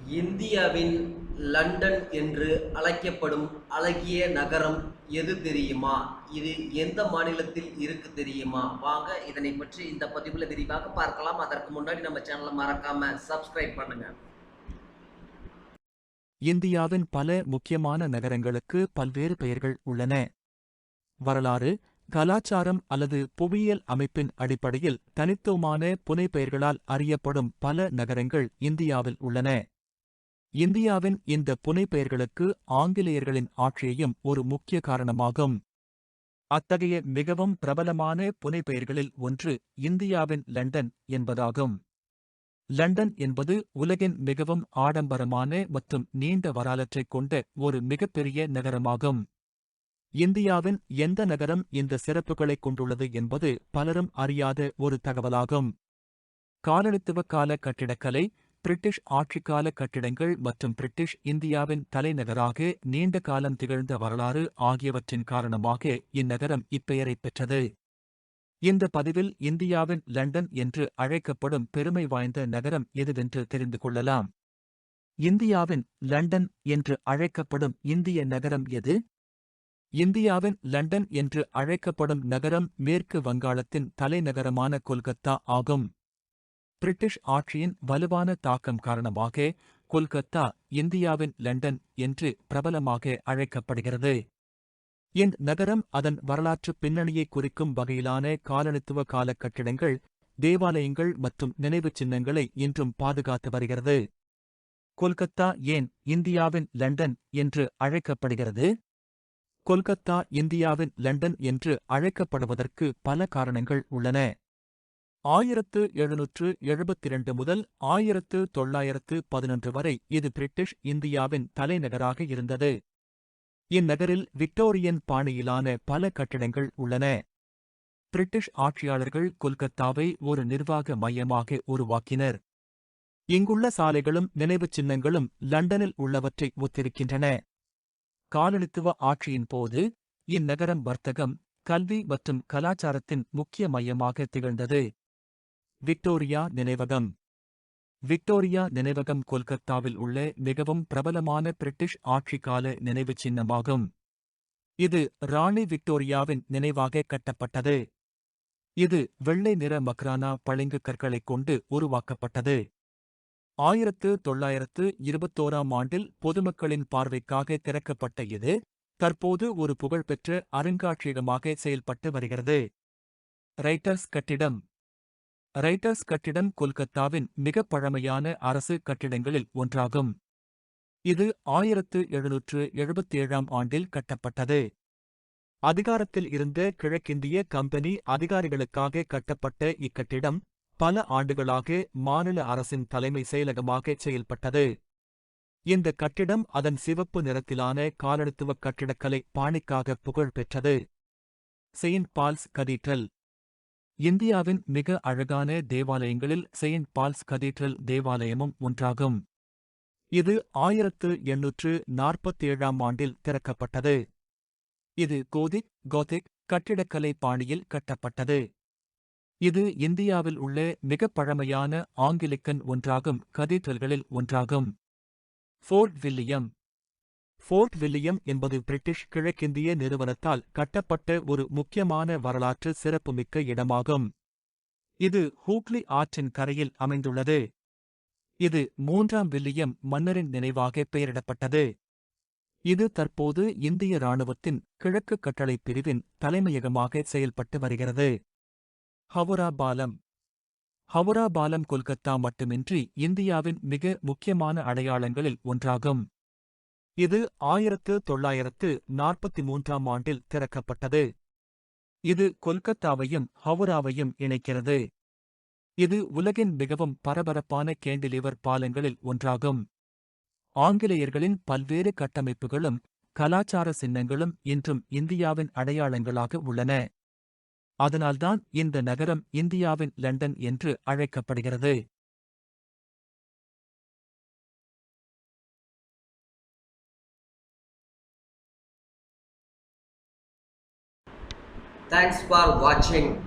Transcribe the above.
இந்தியாவின் லண்டன் என்று அழைக்கப்படும் அழகிய நகரம் எது தெரியுமா? இது எந்த மாநிலத்தில் இருக்கு தெரியுமா? வாங்க இதனை பற்றி இந்த பதிவில் விரிவாக பார்க்கலாம். அதற்கு முன்னாடி நம்ம சேனலை மறக்காம சப்ஸ்கிரைப் பண்ணுங்க. இந்தியாவின் பல முக்கியமான நகரங்களுக்கு பல்வேறு பெயர்கள் உள்ளன. வரலாறு, கலாச்சாரம் அல்லது புவியியல் அமைப்பின் அடிப்படையில் தனித்துவமான புனைப்பெயர்களால் அறியப்படும் பல நகரங்கள் இந்தியாவில் உள்ளன. இந்தியாவின் இந்த புனைப்பெயர்களுக்கு ஆங்கிலேயர்களின் ஆட்சியையும் ஒரு முக்கிய காரணமாகும். அத்தகைய மிகவும் பிரபலமான புனைப்பெயர்களில் ஒன்று இந்தியாவின் லண்டன் என்பதாகும். லண்டன் என்பது உலகின் மிகவும் ஆடம்பரமான மற்றும் நீண்ட வரலாற்றைக் கொண்ட ஒரு மிகப்பெரிய நகரமாகும். இந்தியாவின் எந்த நகரம் இந்த சிறப்புகளைக் கொண்டுள்ளது என்பது பலரும் அறியாத ஒரு தகவலாகும். காலனித்துவ கால கட்டிடக்கலை, பிரிட்டிஷ் ஆட்சிக்கால கட்டிடங்கள் மற்றும் பிரிட்டிஷ் இந்தியாவின் தலைநகராக நீண்ட காலம் திகழ்ந்த வரலாறு ஆகியவற்றின் காரணமாக இந்நகரம் இப்பெயரைப் பெற்றது. இந்த பதிவில் இந்தியாவின் லண்டன் என்று அழைக்கப்படும் பெருமை வாய்ந்த நகரம் எதுவென்று தெரிந்து கொள்ளலாம். இந்தியாவின் லண்டன் என்று அழைக்கப்படும் இந்திய நகரம் எது? இந்தியாவின் லண்டன் என்று அழைக்கப்படும் நகரம் மேற்கு வங்காளத்தின் தலைநகரமான கொல்கத்தா ஆகும். பிரிட்டிஷ் ஆட்சியின் வலுவான தாக்கம் காரணமாக கொல்கத்தா இந்தியாவின் லண்டன் என்று பிரபலமாக அழைக்கப்படுகிறது. இந்நகரம் அதன் வரலாற்றுப் பின்னணியை குறிக்கும் வகையிலான காலனித்துவ கால கட்டிடங்கள், தேவாலயங்கள் மற்றும் நினைவுச் சின்னங்களை இன்றும் பாதுகாத்து வருகிறது. கொல்கத்தா ஏன் இந்தியாவின் லண்டன் என்று அழைக்கப்படுகிறது? கொல்கத்தா இந்தியாவின் லண்டன் என்று அழைக்கப்படுவதற்கு பல காரணங்கள் உள்ளன. 1772 முதல் 1911 வரை இது பிரிட்டிஷ் இந்தியாவின் தலைநகராக இருந்தது. இந்நகரில் விக்டோரியன் பாணியிலான பல கட்டிடங்கள் உள்ளன. பிரிட்டிஷ் ஆட்சியாளர்கள் கொல்கத்தாவை ஒரு நிர்வாக மையமாக உருவாக்கினர். இங்குள்ள சாலைகளும் நினைவுச் சின்னங்களும் லண்டனில் உள்ளவற்றை ஒத்திருக்கின்றன. காலனித்துவ ஆட்சியின் போது இந்நகரம் வர்த்தகம், கல்வி மற்றும் கலாச்சாரத்தின் முக்கிய மையமாக திகழ்ந்தது. விக்டோரியா நினைவகம். விக்டோரியா நினைவகம் கொல்கத்தாவில் உள்ள மிகவும் பிரபலமான பிரிட்டிஷ் ஆட்சிக்கால நினைவுச் சின்னமாகும். இது ராணி விக்டோரியாவின் நினைவாக கட்டப்பட்டது. இது வெள்ளை நிற மக்ரானா பளிங்கு கற்களைக் கொண்டு உருவாக்கப்பட்டது. 1921 ஆண்டில் பொதுமக்களின் பார்வைக்காக திறக்கப்பட்ட இது தற்போது ஒரு புகழ்பெற்ற அருங்காட்சியகமாக செயல்பட்டு வருகிறது. ரைட்டர்ஸ் கட்டிடம். ரைட்டர்ஸ் கட்டிடம் கொல்கத்தாவின் மிகப் பழமையான அரசு கட்டிடங்களில் ஒன்றாகும். இது 1777 ஆண்டில் கட்டப்பட்டது. அதிகாரத்தில் இருந்த கிழக்கிந்திய கம்பெனி அதிகாரிகளுக்காக கட்டப்பட்ட இக்கட்டிடம் பல ஆண்டுகளாக மாநில அரசின் தலைமை செயலகமாக செயல்பட்டது. இந்த கட்டிடம் அதன் சிவப்பு நிறத்திலான காலனித்துவ கட்டிடக்கலை பாணிக்காக புகழ் பெற்றது. Saint Paul's Cathedral. இந்தியாவின் மிக அழகான தேவாலயங்களில் செயின்ட் பால்ஸ் கதீட்ரல் தேவாலயமும் ஒன்றாகும். இது 1847 ஆண்டில் திறக்கப்பட்டது. இது கோதிக் கட்டிடக்கலை பாணியில் கட்டப்பட்டது. இது இந்தியாவில் உள்ள மிகப் பழமையான ஆங்கிலிக்கன் ஒன்றாகும் கதீட்ரல்களில் ஒன்றாகும். Fort William. ஃபோர்ட் வில்லியம் என்பது பிரிட்டிஷ் கிழக்கிந்திய நிறுவனத்தால் கட்டப்பட்ட ஒரு முக்கியமான வரலாற்று சிறப்புமிக்க இடமாகும். இது ஹூக்ளி ஆற்றின் கரையில் அமைந்துள்ளது. இது 3ஆம் வில்லியம் மன்னரின் நினைவாக பெயரிடப்பட்டது. இது தற்போது இந்திய இராணுவத்தின் கிழக்கு கட்டளைப் பிரிவின் தலைமையகமாக செயல்பட்டு வருகிறது. ஹவுரா பாலம். ஹவுரா பாலம் கொல்கத்தா மட்டுமின்றி இந்தியாவின் மிக முக்கியமான அடையாளங்களில் ஒன்றாகும். இது 1943 ஆண்டில் திறக்கப்பட்டது. இது கொல்கத்தாவையும் ஹவுராவையும் இணைக்கிறது. இது உலகின் மிகவும் பரபரப்பான கேண்டிலிவர் பாலங்களில் ஒன்றாகும். ஆங்கிலேயர்களின் பல்வேறு கட்டமைப்புகளும் கலாச்சார சின்னங்களும் இன்றும் இந்தியாவின் அடையாளங்களாக உள்ளன. அதனால்தான் இந்த நகரம் இந்தியாவின் லண்டன் என்று அழைக்கப்படுகிறது. Thanks for watching.